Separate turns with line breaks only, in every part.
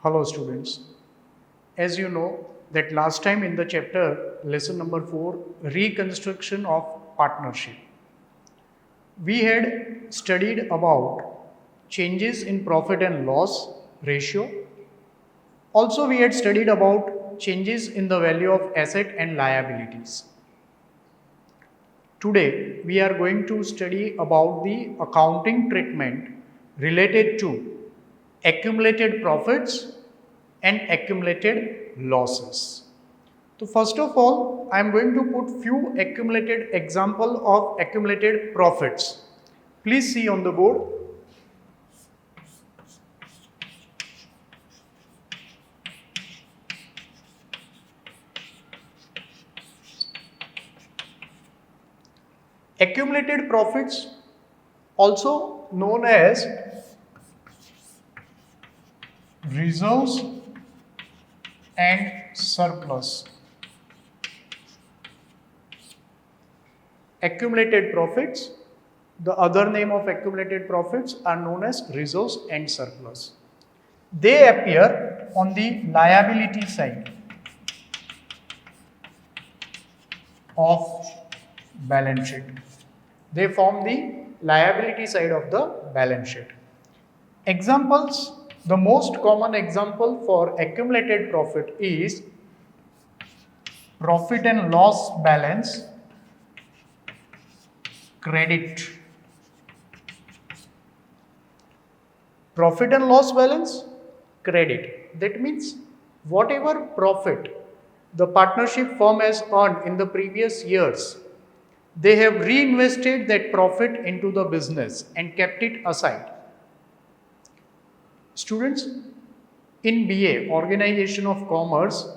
Hello students. As you know that last time in the chapter lesson number 4 reconstruction of partnership, we had studied about changes in profit and loss ratio. Also we had studied about changes in the value of asset and liabilities. Today we are going to study about the accounting treatment related to accumulated profits and accumulated losses. So first of all, I am going to put few accumulated example of accumulated profits. Please see on the board. Accumulated profits, also known as reserves and surplus. Accumulated profits, the other name of accumulated profits are known as reserves and surplus. They appear on the liability side of balance sheet. They form the liability side of the balance sheet. Examples, the most common example for accumulated profit is profit and loss balance credit. Profit and loss balance credit. That means whatever profit the partnership firm has earned in the previous years, they have reinvested that profit into the business and kept it aside. Students, in BA, Organization of Commerce,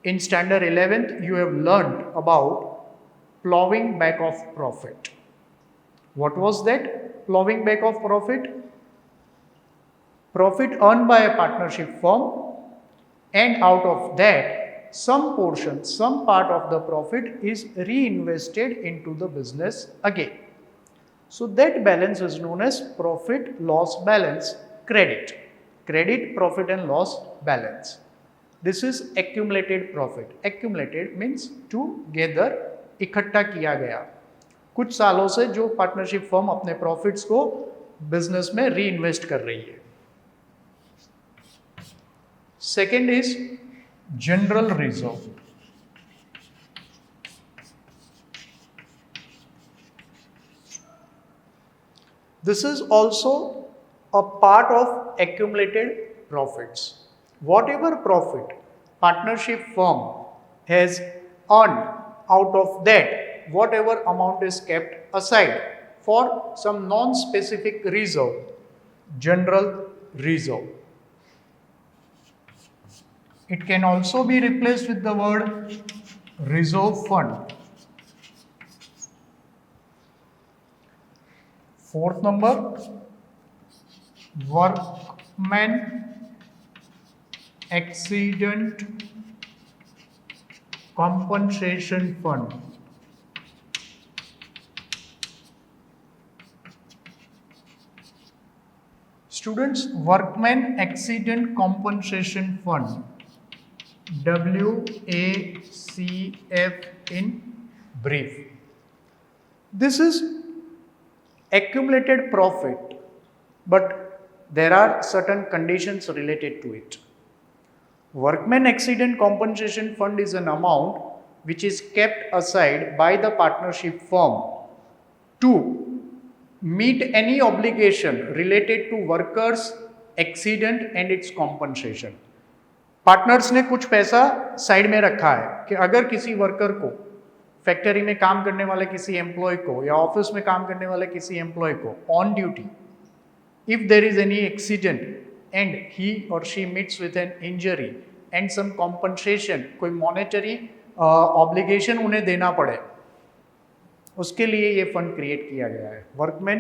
in standard 11th, you have learned about plowing back of profit. What was that? Plowing back of profit? Profit earned by a partnership firm, and out of that, some portion, some part of the profit is reinvested into the business again. So that balance is known as profit loss balance credit. Credit, profit and loss balance. This is accumulated profit. Accumulated means together, इकट्ठा किया गया कुछ सालों से जो partnership firm अपने profits को business में रीइन्वेस्ट कर रही है. Second is general reserve. This is also a part of accumulated profits. Whatever profit partnership firm has earned, out of that, whatever amount is kept aside for some non-specific reserve, general reserve. It can also be replaced with the word reserve fund. Fourth number, workman accident compensation fund. Students, workman accident compensation fund, WACF in brief. This is accumulated profit, but there are certain conditions related to it. Workman accident compensation fund is an amount which is kept aside by the partnership firm to meet any obligation related to workers accident and its compensation. Partners ने कुछ पैसा side में रखा है कि अगर किसी worker को, फैक्ट्री में काम करने वाले किसी एम्प्लॉय को या ऑफिस में काम करने वाले किसी एम्प्लॉय को on duty, if there is any accident and he or she meets with an injury and some compensation, कोई monetary obligation उन्हें देना पड़े, उसके लिए ये फंड क्रिएट किया गया है, workman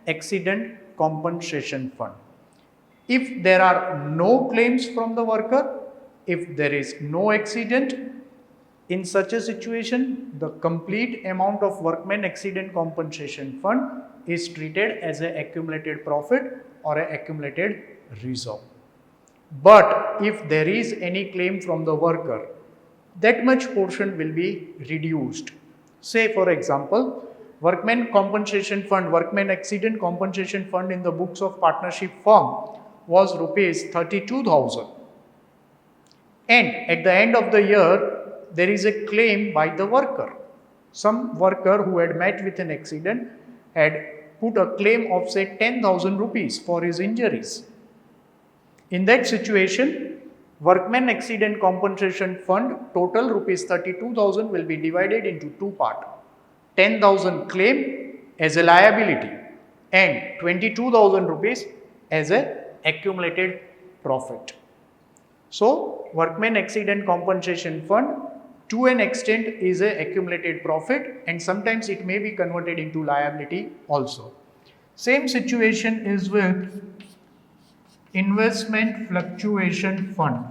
accident compensation fund. If there are no claims from the worker, if there is no accident, in such a situation, the complete amount of workman accident compensation fund is treated as an accumulated profit or an accumulated reserve. But if there is any claim from the worker, that much portion will be reduced. Say for example, workmen compensation fund, workmen accident compensation fund in the books of partnership firm was rupees 32,000, and at the end of the year there is a claim by the worker. Some worker who had met with an accident had put a claim of say 10,000 rupees for his injuries. In that situation, workmen accident compensation fund total rupees 32,000 will be divided into two parts. 10,000 claim as a liability and 22,000 rupees as a accumulated profit. So, workmen accident compensation fund to an extent is a accumulated profit, and sometimes it may be converted into liability also. Same situation is with investment fluctuation fund.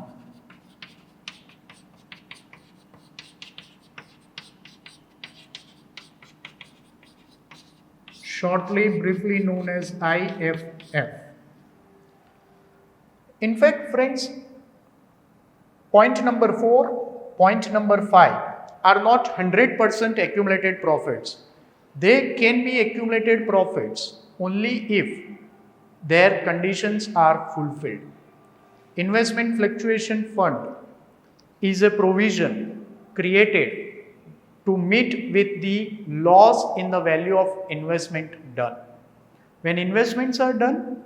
Shortly, briefly known as IFF. In fact, friends, point number 4, point number 5 are not 100% accumulated profits. They can be accumulated profits only if their conditions are fulfilled. Investment fluctuation fund is a provision created to meet with the loss in the value of investment done. When investments are done,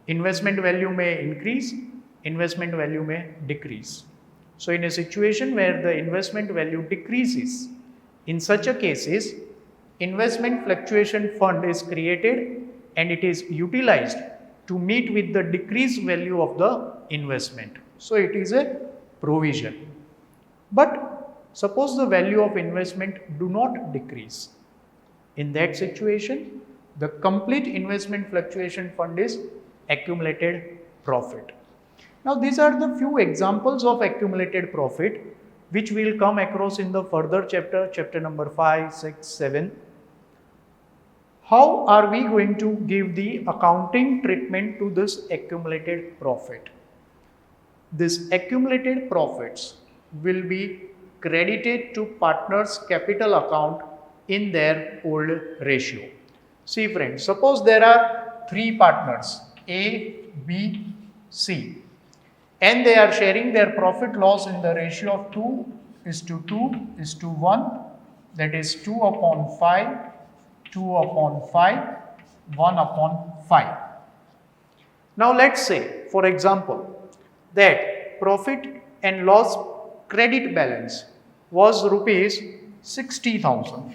investment value may increase, investment value may decrease. So in a situation where the investment value decreases, in such a cases, investment fluctuation fund is created and it is utilized to meet with the decreased value of the investment. So it is a provision. But suppose the value of investment do not decrease. In that situation, the complete investment fluctuation fund is accumulated profit. Now these are the few examples of accumulated profit which we will come across in the further chapter number 5, 6, 7. How are we going to give the accounting treatment to this accumulated profit? This accumulated profits will be credited to partners' capital account in their old ratio. See friends, suppose there are 3 partners A, B, C, and they are sharing their profit loss in the ratio of 2:2:1, that is 2 upon 5, 2 upon 5, 1 upon 5. Now let's say, for example, that profit and loss credit balance was rupees 60,000.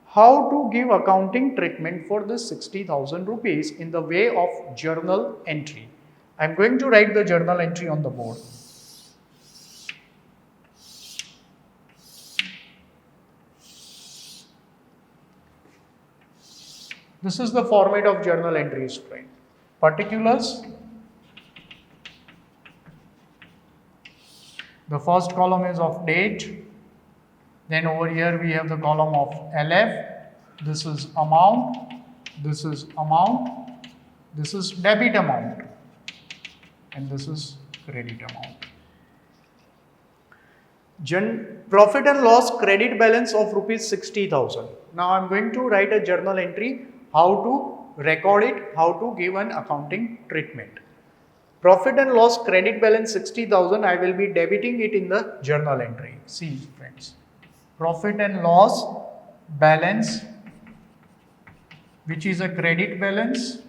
How to give accounting treatment for this 60,000 rupees in the way of journal entry? I am going to write the journal entry on the board. This is the format of journal entries, friend. Particulars. The first column is of date. Then over here we have the column of LF. This is amount. This is amount. This is debit amount. And this is credit amount. Profit and loss credit balance of rupees 60,000. Now I am going to write a journal entry, how to record it, how to give an accounting treatment. Profit and loss credit balance 60,000, I will be debiting it in the journal entry. See friends, profit and loss balance, which is a credit balance,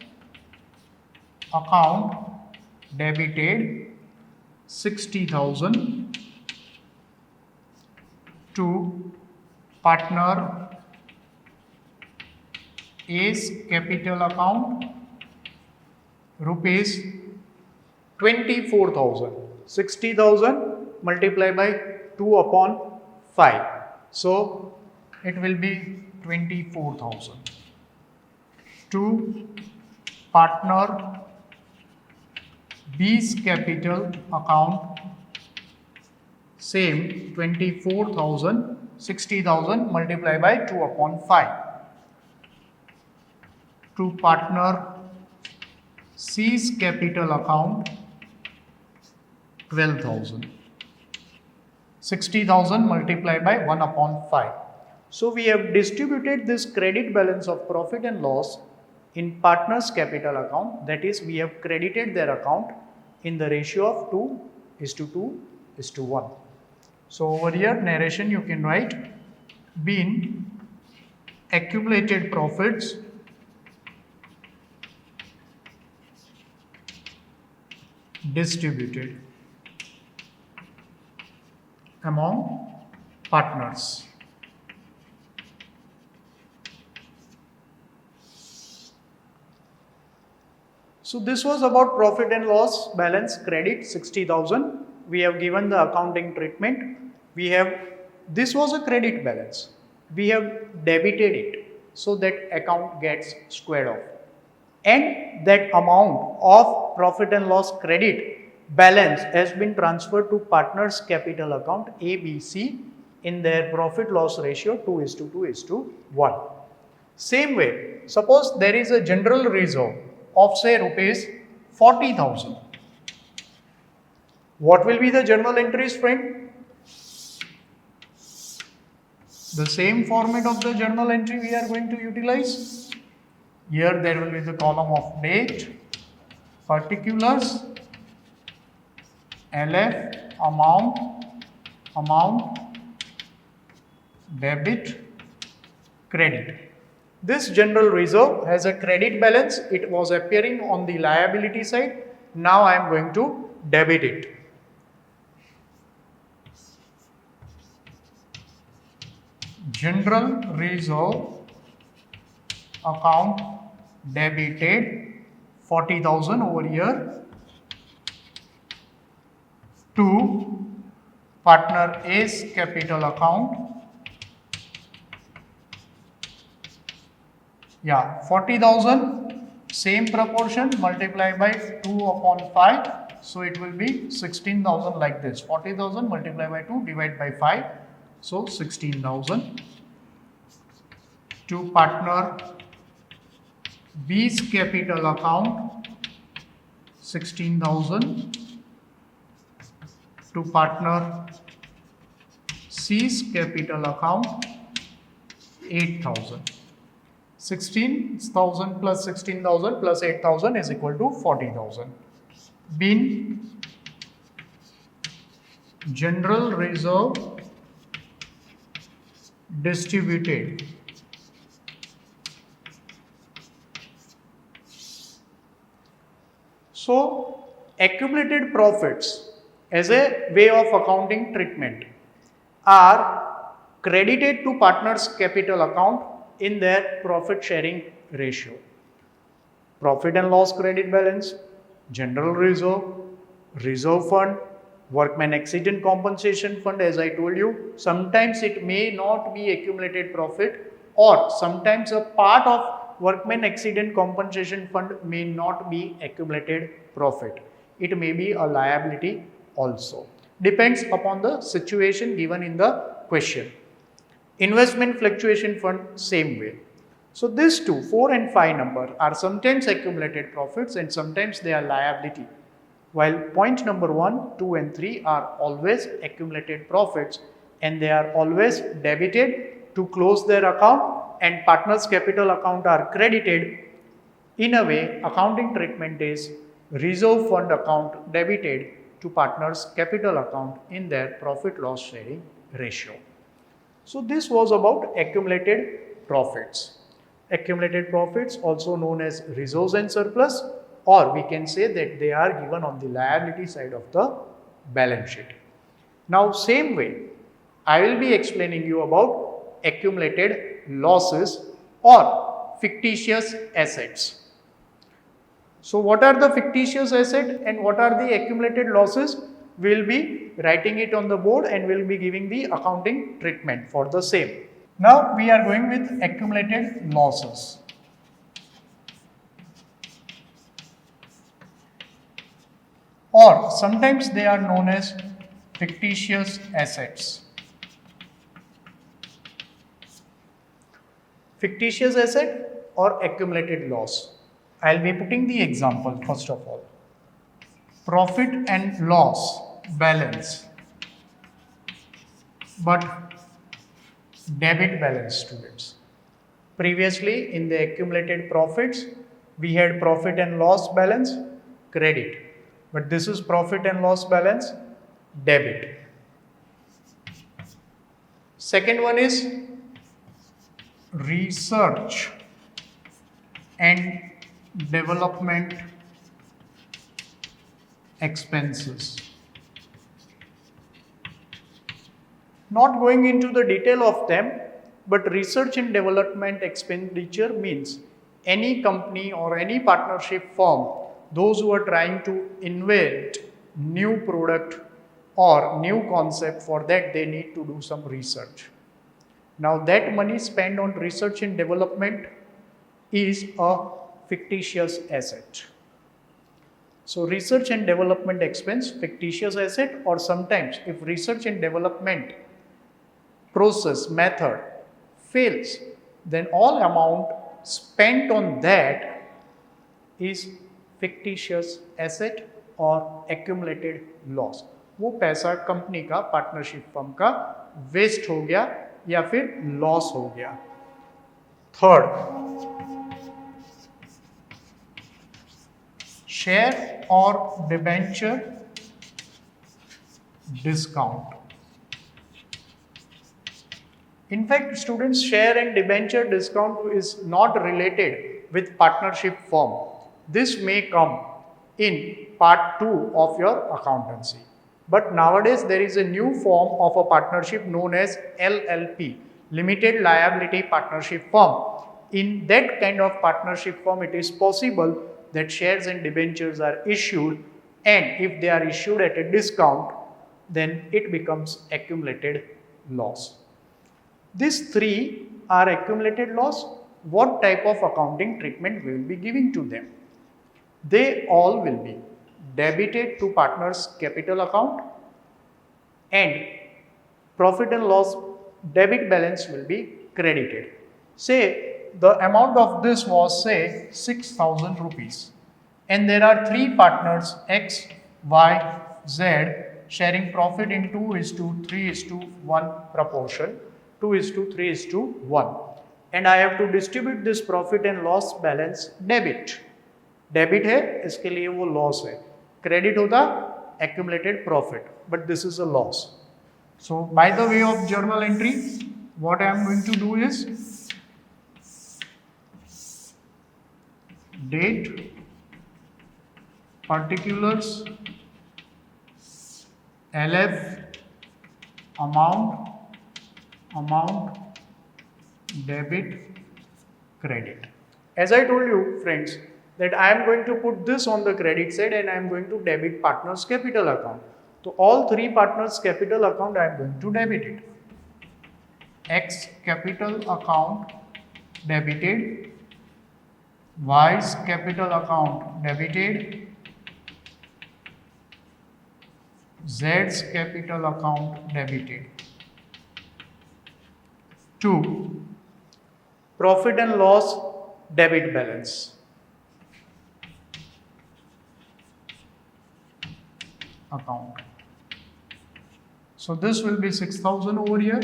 account debited 60,000 to partner A's capital account, rupees 24,000. 60,000 multiplied by 2 upon 5. So it will be 24,000. To partner B's capital account, same 24,000, 60,000 multiplied by 2 upon 5. To partner C's capital account 12,000. 60,000 multiplied by 1 upon 5. So we have distributed this credit balance of profit and loss in partners capital account, that is we have credited their account in the ratio of 2:2:1. So over here narration you can write been accumulated profits distributed among partners. So this was about profit and loss balance credit 60,000. We have given the accounting treatment. This was a credit balance. We have debited it so that account gets squared off. And that amount of profit and loss credit balance has been transferred to partners capital account ABC in their profit loss ratio 2:2:1. Same way, suppose there is a general reserve of say rupees 40,000. What will be the journal entries, friend? The same format of the journal entry we are going to utilize. Here there will be the column of date, particulars, LF, amount, debit, credit. This general reserve has a credit balance. It was appearing on the liability side. Now I am going to debit it. General reserve account debited 40,000 over here to partner A's capital account. 40,000 same proportion multiplied by 2 upon 5. So it will be 16,000 like this. 40,000 multiplied by 2 divided by 5. So 16,000 to partner B's capital account 16,000 to partner C's capital account 8,000. 16,000 plus 16,000 plus 8,000 is equal to 40,000. Been general reserve distributed so accumulated profits as a way of accounting treatment are credited to partners capital account in their profit sharing ratio. Profit and loss credit balance, general reserve, reserve fund, workman accident compensation fund, as I told you, sometimes it may not be accumulated profit, or sometimes a part of workman accident compensation fund may not be accumulated profit. It may be a liability also. Depends upon the situation given in the question. Investment fluctuation fund, same way. So these two, 4 and 5 number are sometimes accumulated profits and sometimes they are liability. While point number 1, 2 and 3 are always accumulated profits and they are always debited to close their account, and partners capital account are credited. In a way, accounting treatment is reserve fund account debited to partners capital account in their profit loss sharing ratio. So this was about accumulated profits. Accumulated profits, also known as reserves and surplus, or we can say that they are given on the liability side of the balance sheet. Now same way, I will be explaining you about accumulated losses or fictitious assets. So what are the fictitious assets and what are the accumulated losses? We will be writing it on the board and we will be giving the accounting treatment for the same. Now we are going with accumulated losses. Or sometimes they are known as fictitious assets. Fictitious asset or accumulated loss. I'll be putting the example first of all. Profit and loss balance, but debit balance, students. Previously, in the accumulated profits, we had profit and loss balance, credit. But this is profit and loss balance, debit. Second one is research and development expenses. Not going into the detail of them, but research and development expenditure means any company or any partnership firm, those who are trying to invent new product or new concept, for that they need to do some research. Now that money spent on research and development is a fictitious asset. So research and development expense, fictitious asset, or sometimes if research and development process method fails, then all amount spent on that is fictitious asset और accumulated loss. वो पैसा company का, partnership firm का waste हो गया या फिर loss हो गया. थर्ड, शेयर और debenture discount. In fact, students, share and debenture discount is not related with partnership firm. This may come in part 2 of your accountancy. But nowadays there is a new form of a partnership known as LLP, Limited Liability Partnership Firm. In that kind of partnership firm, it is possible that shares and debentures are issued, and if they are issued at a discount, then it becomes accumulated loss. These three are accumulated loss. What type of accounting treatment we will be giving to them? They all will be debited to partner's capital account, and profit and loss debit balance will be credited. Say the amount of this was, say, 6,000 rupees, and there are three partners X, Y, Z sharing profit in 2:3:1 proportion, 2:3:1, and I have to distribute this profit and loss balance debit. Debit है, इसके लिए वो loss है. Credit होता accumulated profit, but this is a loss. So by the way of journal entry, what I am going to do is date, particulars, LF, amount, debit, credit. As I told you, friends, that I am going to put this on the credit side and I am going to debit partner's capital account. So all three partners' capital account I am going to debit it. X capital account debited, Y's capital account debited, Z's capital account debited. 2. Profit and loss debit balance. Account. So this will be 6,000 over here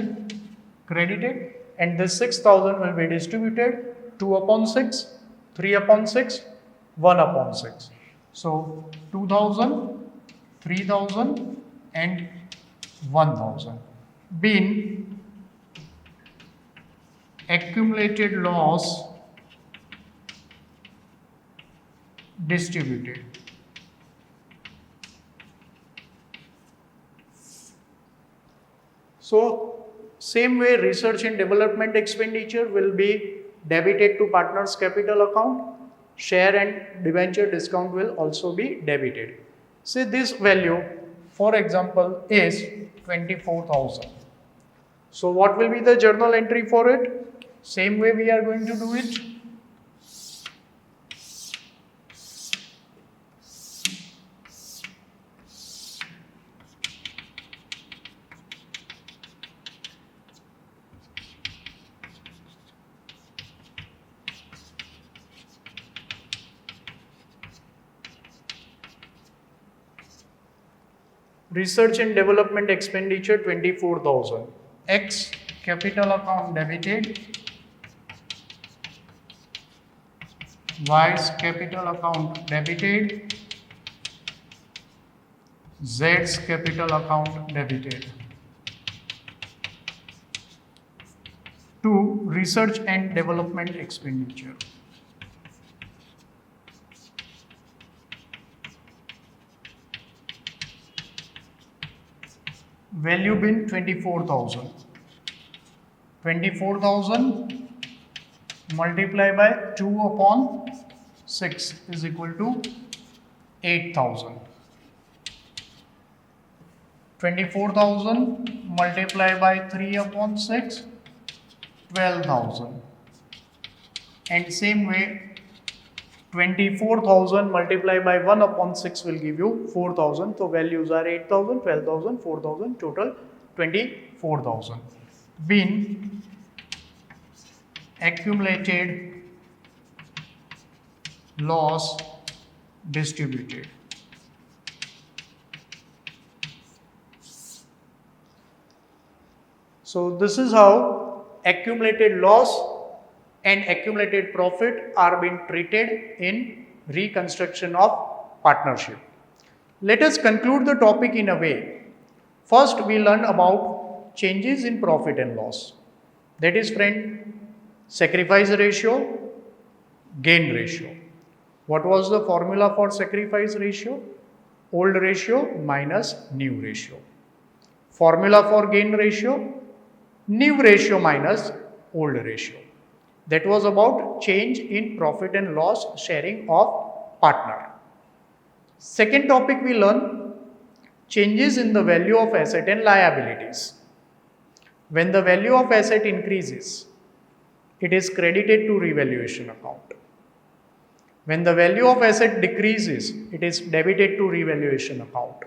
credited, and this 6,000 will be distributed 2/6, 3/6, 1/6. So 2,000, 3,000 and 1,000 being accumulated loss distributed. So same way research and development expenditure will be debited to partner's capital account. Share and debenture discount will also be debited. Say this value, for example, is 24,000. So what will be the journal entry for it? Same way we are going to do it. Research and development expenditure 24,000. X capital account debited, Y's capital account debited, Z's capital account debited. 2. Research and development expenditure. Value bin 24,000. 24,000 multiplied by 2 upon 6 is equal to 8,000. 24,000 multiplied by 3 upon 6, 12,000. And same way, 24,000 multiplied by 1 upon 6 will give you 4,000. So values are 8,000, 12,000, 4,000, total 24,000. Bin accumulated loss distributed. So this is how accumulated loss and accumulated profit are being treated in reconstruction of partnership. Let us conclude the topic in a way. First, we learn about changes in profit and loss. That is, friend, sacrifice ratio, gain ratio. What was the formula for sacrifice ratio? Old ratio minus new ratio. Formula for gain ratio? New ratio minus old ratio. That was about change in profit and loss sharing of partner. Second topic we learn changes in the value of asset and liabilities. When the value of asset increases, it is credited to revaluation account. When the value of asset decreases, it is debited to revaluation account.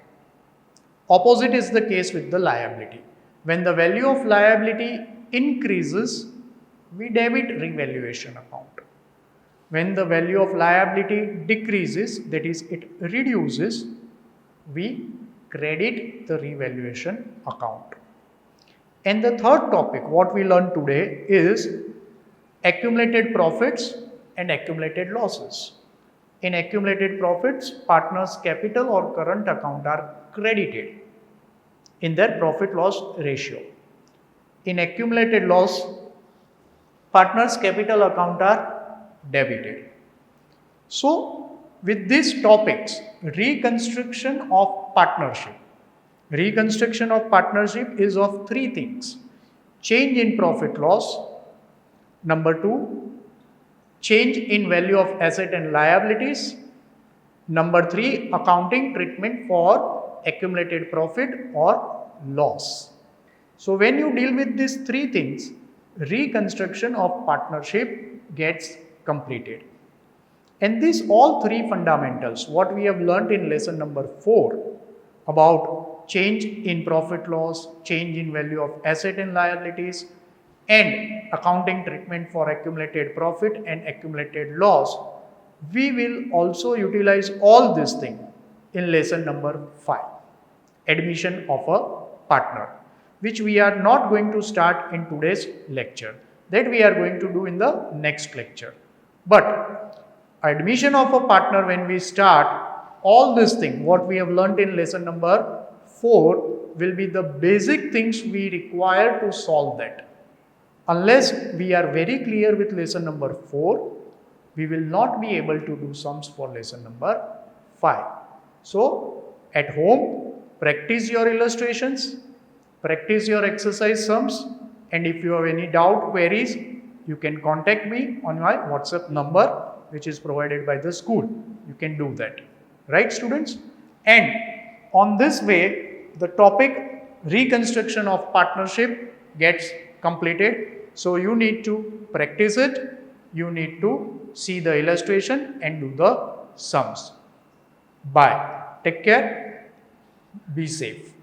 Opposite is the case with the liability. When the value of liability increases, we debit revaluation account. When the value of liability decreases, that is, it reduces, we credit the revaluation account. And the third topic, what we learned today is accumulated profits and accumulated losses. In accumulated profits, partners' capital or current account are credited in their profit loss ratio. In accumulated loss, partners' capital account are debited. So, with these topics, reconstruction of partnership. Reconstruction of partnership is of three things: change in profit loss, number 2, change in value of asset and liabilities, number 3, accounting treatment for accumulated profit or loss. So when you deal with these three things, reconstruction of partnership gets completed. And these all three fundamentals, what we have learnt in lesson number 4 about change in profit loss, change in value of asset and liabilities, and accounting treatment for accumulated profit and accumulated loss, we will also utilize all these things in lesson number 5, admission of a partner, which we are not going to start in today's lecture. That we are going to do in the next lecture. But admission of a partner, when we start, all these things, what we have learnt in lesson number 4 will be the basic things we require to solve that. Unless we are very clear with lesson number 4, we will not be able to do sums for lesson number 5. So, at home, practice your illustrations, practice your exercise sums, and if you have any doubt, queries, you can contact me on my WhatsApp number, which is provided by the school. You can do that. Right, students? And on this way, the topic reconstruction of partnership gets completed. So you need to practice it, you need to see the illustration and do the sums. Bye. Take care. Be safe.